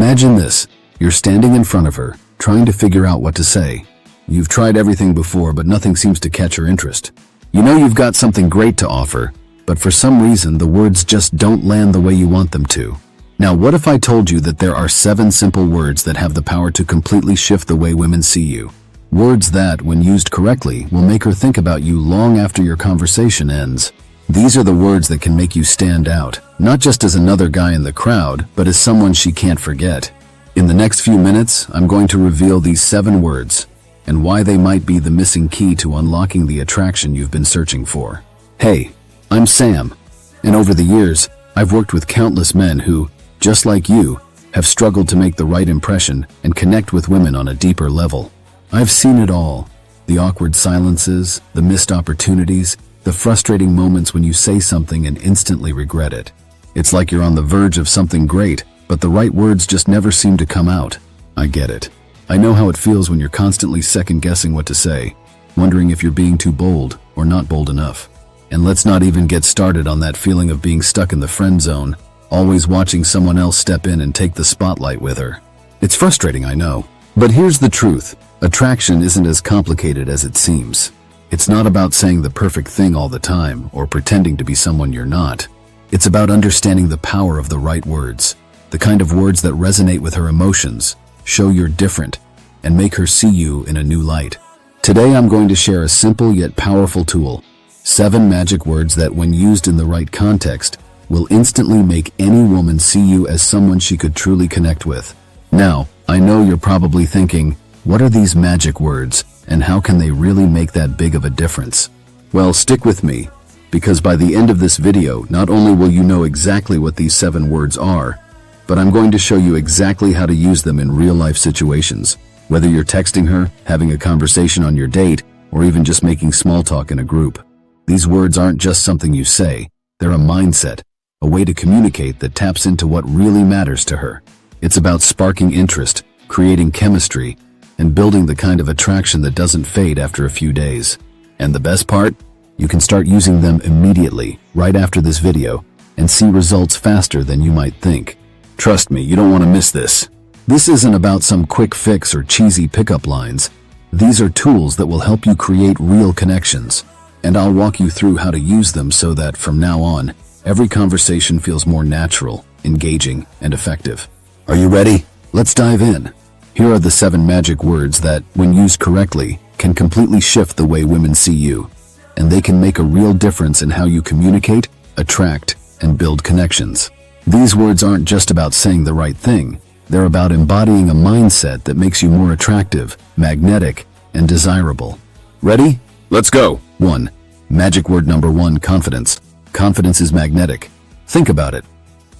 Imagine this. You're standing in front of her, trying to figure out what to say. You've tried everything before, but nothing seems to catch her interest. You know you've got something great to offer, but for some reason the words just don't land the way you want them to. Now, what if I told you that there are 7 simple words that have the power to completely shift the way women see you? Words that, when used correctly, will make her think about you long after your conversation ends. These are the words that can make you stand out, not just as another guy in the crowd, but as someone she can't forget. In the next few minutes, I'm going to reveal these 7 words, and why they might be the missing key to unlocking the attraction you've been searching for. Hey, I'm Sam, and over the years, I've worked with countless men who, just like you, have struggled to make the right impression and connect with women on a deeper level. I've seen it all. The awkward silences, the missed opportunities, the frustrating moments when you say something and instantly regret it. It's like you're on the verge of something great, but the right words just never seem to come out. I get it. I know how it feels when you're constantly second-guessing what to say, wondering if you're being too bold or not bold enough. And let's not even get started on that feeling of being stuck in the friend zone, always watching someone else step in and take the spotlight with her. It's frustrating, I know. But here's the truth. Attraction isn't as complicated as it seems. It's not about saying the perfect thing all the time or pretending to be someone you're not. It's about understanding the power of the right words, the kind of words that resonate with her emotions, show you're different, and make her see you in a new light. Today I'm going to share a simple yet powerful tool, 7 magic words that, when used in the right context, will instantly make any woman see you as someone she could truly connect with. Now, I know you're probably thinking, what are these magic words, and how can they really make that big of a difference? Well, stick with me, because by the end of this video, not only will you know exactly what these 7 words are, but I'm going to show you exactly how to use them in real-life situations, whether you're texting her, having a conversation on your date, or even just making small talk in a group. These words aren't just something you say, they're a mindset, a way to communicate that taps into what really matters to her. It's about sparking interest, creating chemistry, and building the kind of attraction that doesn't fade after a few days. And the best part? You can start using them immediately, right after this video, and see results faster than you might think. Trust me, you don't want to miss this. This isn't about some quick fix or cheesy pickup lines. These are tools that will help you create real connections, and I'll walk you through how to use them so that, from now on, every conversation feels more natural, engaging, and effective. Are you ready? Let's dive in. Here are the 7 magic words that, when used correctly, can completely shift the way women see you, and they can make a real difference in how you communicate, attract, and build connections. These words aren't just about saying the right thing. They're about embodying a mindset that makes you more attractive, magnetic, and desirable. Ready? Let's go. 1. Magic word number 1, confidence. Confidence is magnetic. Think about it.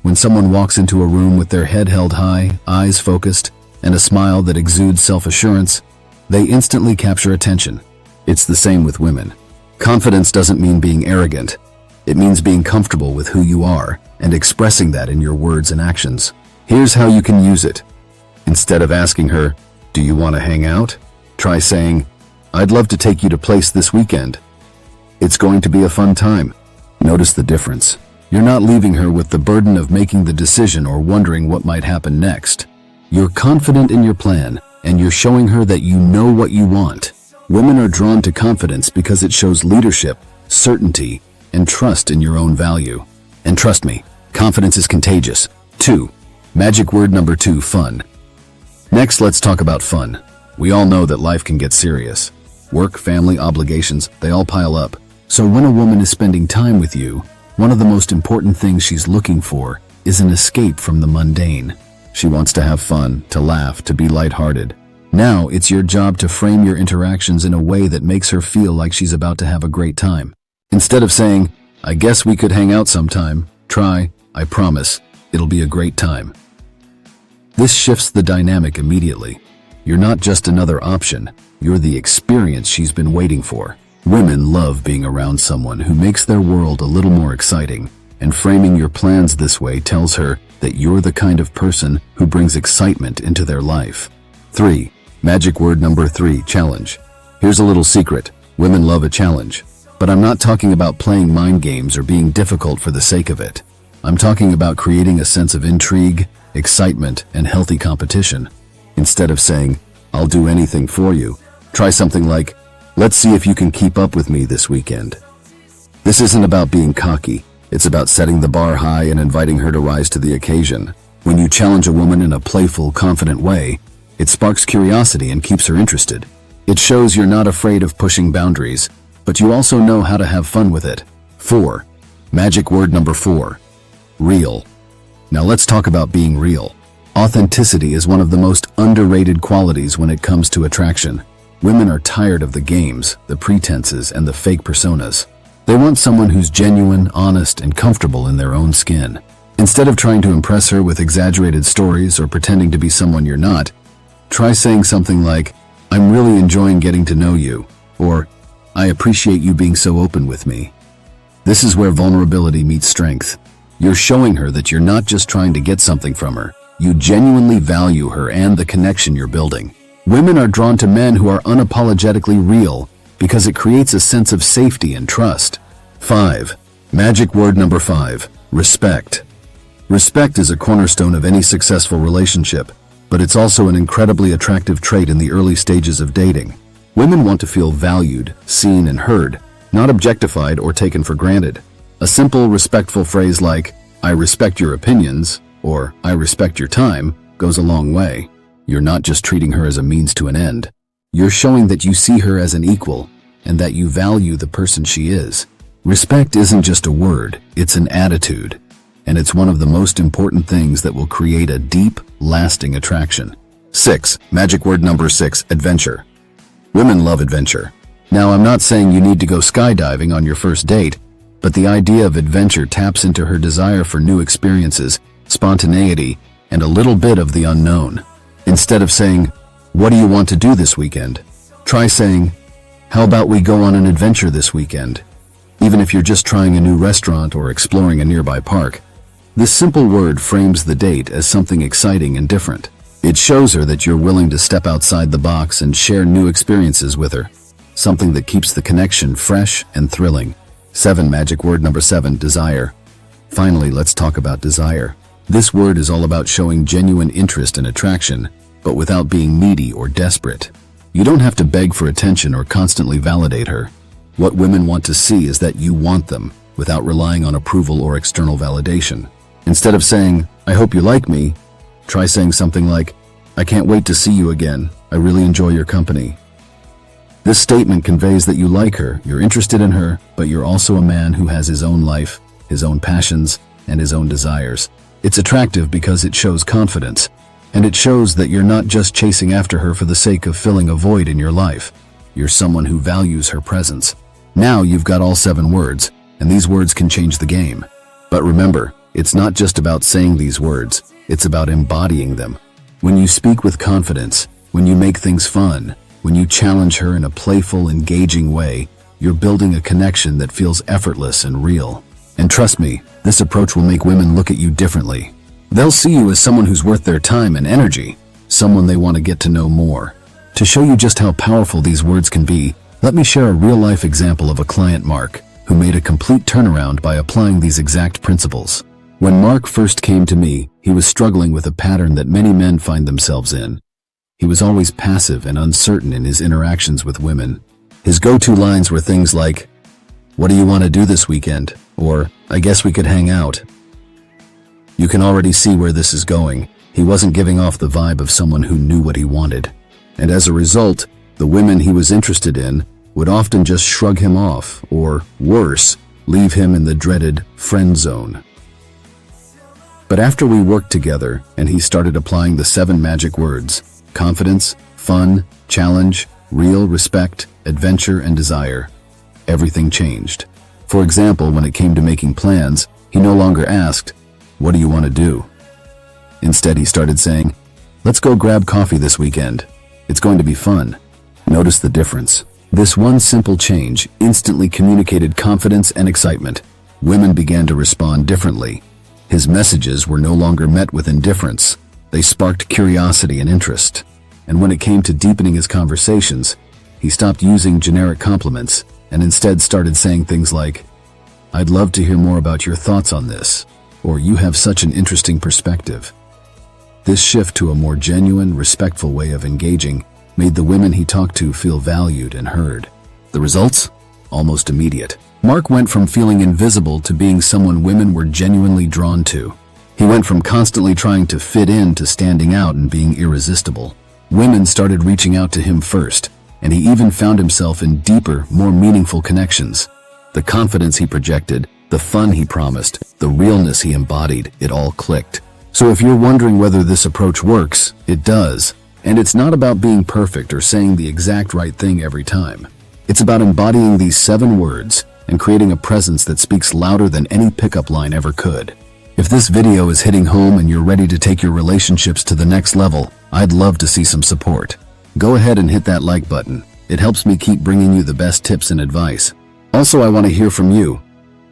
When someone walks into a room with their head held high, eyes focused, and a smile that exudes self-assurance, they instantly capture attention. It's the same with women. Confidence doesn't mean being arrogant. It means being comfortable with who you are and expressing that in your words and actions. Here's how you can use it. Instead of asking her, "Do you want to hang out?" try saying, "I'd love to take you to place this weekend. It's going to be a fun time." Notice the difference. You're not leaving her with the burden of making the decision or wondering what might happen next. You're confident in your plan, and you're showing her that you know what you want. Women are drawn to confidence because it shows leadership, certainty, and trust in your own value. And trust me, confidence is contagious. 2. Magic word number 2, fun. Next, let's talk about fun. We all know that life can get serious. Work, family, obligations, they all pile up. So when a woman is spending time with you, one of the most important things she's looking for is an escape from the mundane. She wants to have fun, to laugh, to be lighthearted. Now, it's your job to frame your interactions in a way that makes her feel like she's about to have a great time. Instead of saying, "I guess we could hang out sometime," try, "I promise, it'll be a great time." This shifts the dynamic immediately. You're not just another option, you're the experience she's been waiting for. Women love being around someone who makes their world a little more exciting, and framing your plans this way tells her that you're the kind of person who brings excitement into their life. 3. Magic word number 3, challenge. Here's a little secret. Women love a challenge. But I'm not talking about playing mind games or being difficult for the sake of it. I'm talking about creating a sense of intrigue, excitement, and healthy competition. Instead of saying, "I'll do anything for you," try something like, "Let's see if you can keep up with me this weekend." This isn't about being cocky. It's about setting the bar high and inviting her to rise to the occasion. When you challenge a woman in a playful, confident way, it sparks curiosity and keeps her interested. It shows you're not afraid of pushing boundaries, but you also know how to have fun with it. 4. Magic word number 4. Real. Now let's talk about being real. Authenticity is one of the most underrated qualities when it comes to attraction. Women are tired of the games, the pretenses, and the fake personas. They want someone who's genuine, honest, and comfortable in their own skin. Instead of trying to impress her with exaggerated stories or pretending to be someone you're not, try saying something like, "I'm really enjoying getting to know you," or "I appreciate you being so open with me." This is where vulnerability meets strength. You're showing her that you're not just trying to get something from her. You genuinely value her and the connection you're building. Women are drawn to men who are unapologetically real because it creates a sense of safety and trust. 5. Magic word number 5. Respect. Respect is a cornerstone of any successful relationship, but it's also an incredibly attractive trait in the early stages of dating. Women want to feel valued, seen, and heard, not objectified or taken for granted. A simple, respectful phrase like, "I respect your opinions," or "I respect your time," goes a long way. You're not just treating her as a means to an end. You're showing that you see her as an equal and that you value the person she is. Respect isn't just a word, it's an attitude. And it's one of the most important things that will create a deep, lasting attraction. 6. Magic word number 6. Adventure. Women love adventure. Now, I'm not saying you need to go skydiving on your first date, but the idea of adventure taps into her desire for new experiences, spontaneity, and a little bit of the unknown. Instead of saying, "What do you want to do this weekend?" try saying, "How about we go on an adventure this weekend?" Even if you're just trying a new restaurant or exploring a nearby park. This simple word frames the date as something exciting and different. It shows her that you're willing to step outside the box and share new experiences with her, something that keeps the connection fresh and thrilling. 7. Magic word number 7. Desire. Finally, let's talk about desire. This word is all about showing genuine interest and attraction, but without being needy or desperate. You don't have to beg for attention or constantly validate her. What women want to see is that you want them, without relying on approval or external validation. Instead of saying, "I hope you like me," try saying something like, "I can't wait to see you again. I really enjoy your company." This statement conveys that you like her, you're interested in her, but you're also a man who has his own life, his own passions, and his own desires. It's attractive because it shows confidence, and it shows that you're not just chasing after her for the sake of filling a void in your life. You're someone who values her presence. Now you've got all 7 words, and these words can change the game. But remember, it's not just about saying these words, it's about embodying them. When you speak with confidence, when you make things fun, when you challenge her in a playful, engaging way, you're building a connection that feels effortless and real. And trust me, this approach will make women look at you differently. They'll see you as someone who's worth their time and energy, someone they want to get to know more. To show you just how powerful these words can be, let me share a real-life example of a client, Mark, who made a complete turnaround by applying these exact principles. When Mark first came to me, he was struggling with a pattern that many men find themselves in. He was always passive and uncertain in his interactions with women. His go-to lines were things like, "What do you want to do this weekend?" or "I guess we could hang out." You can already see where this is going. He wasn't giving off the vibe of someone who knew what he wanted. And as a result, the women he was interested in would often just shrug him off, or worse, leave him in the dreaded friend zone. But after we worked together and he started applying the 7 magic words, confidence, fun, challenge, real, respect, adventure, and desire, everything changed. For example, when it came to making plans, he no longer asked, "What do you want to do?" Instead, he started saying, "Let's go grab coffee this weekend. It's going to be fun." Notice the difference. This one simple change instantly communicated confidence and excitement. Women began to respond differently. His messages were no longer met with indifference. They sparked curiosity and interest. And when it came to deepening his conversations, he stopped using generic compliments and instead started saying things like, "I'd love to hear more about your thoughts on this," or "You have such an interesting perspective." This shift to a more genuine, respectful way of engaging made the women he talked to feel valued and heard. The results? Almost immediate. Mark went from feeling invisible to being someone women were genuinely drawn to. He went from constantly trying to fit in to standing out and being irresistible. Women started reaching out to him first, and he even found himself in deeper, more meaningful connections. The confidence he projected, the fun he promised, the realness he embodied, it all clicked. So if you're wondering whether this approach works, it does. And it's not about being perfect or saying the exact right thing every time. It's about embodying these 7 words and creating a presence that speaks louder than any pickup line ever could. If this video is hitting home and you're ready to take your relationships to the next level, I'd love to see some support. Go ahead and hit that like button. It helps me keep bringing you the best tips and advice. Also, I want to hear from you.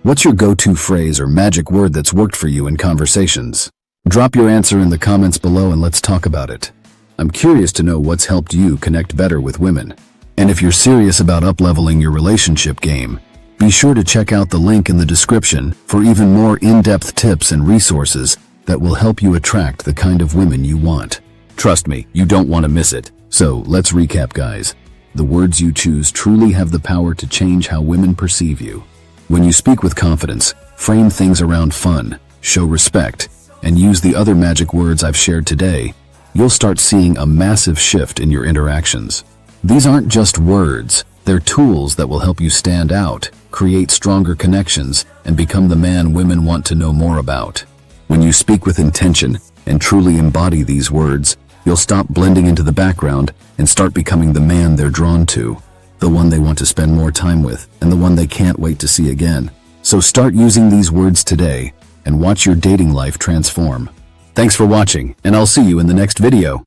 What's your go-to phrase or magic word that's worked for you in conversations? Drop your answer in the comments below and let's talk about it. I'm curious to know what's helped you connect better with women. And if you're serious about up-leveling your relationship game, be sure to check out the link in the description for even more in-depth tips and resources that will help you attract the kind of women you want. Trust me, you don't want to miss it. So, let's recap, guys. The words you choose truly have the power to change how women perceive you. When you speak with confidence, frame things around fun, show respect, and use the other magic words I've shared today, you'll start seeing a massive shift in your interactions. These aren't just words, they're tools that will help you stand out, create stronger connections, and become the man women want to know more about. When you speak with intention and truly embody these words, you'll stop blending into the background and start becoming the man they're drawn to, the one they want to spend more time with, and the one they can't wait to see again. So start using these words today and watch your dating life transform. Thanks for watching, and I'll see you in the next video.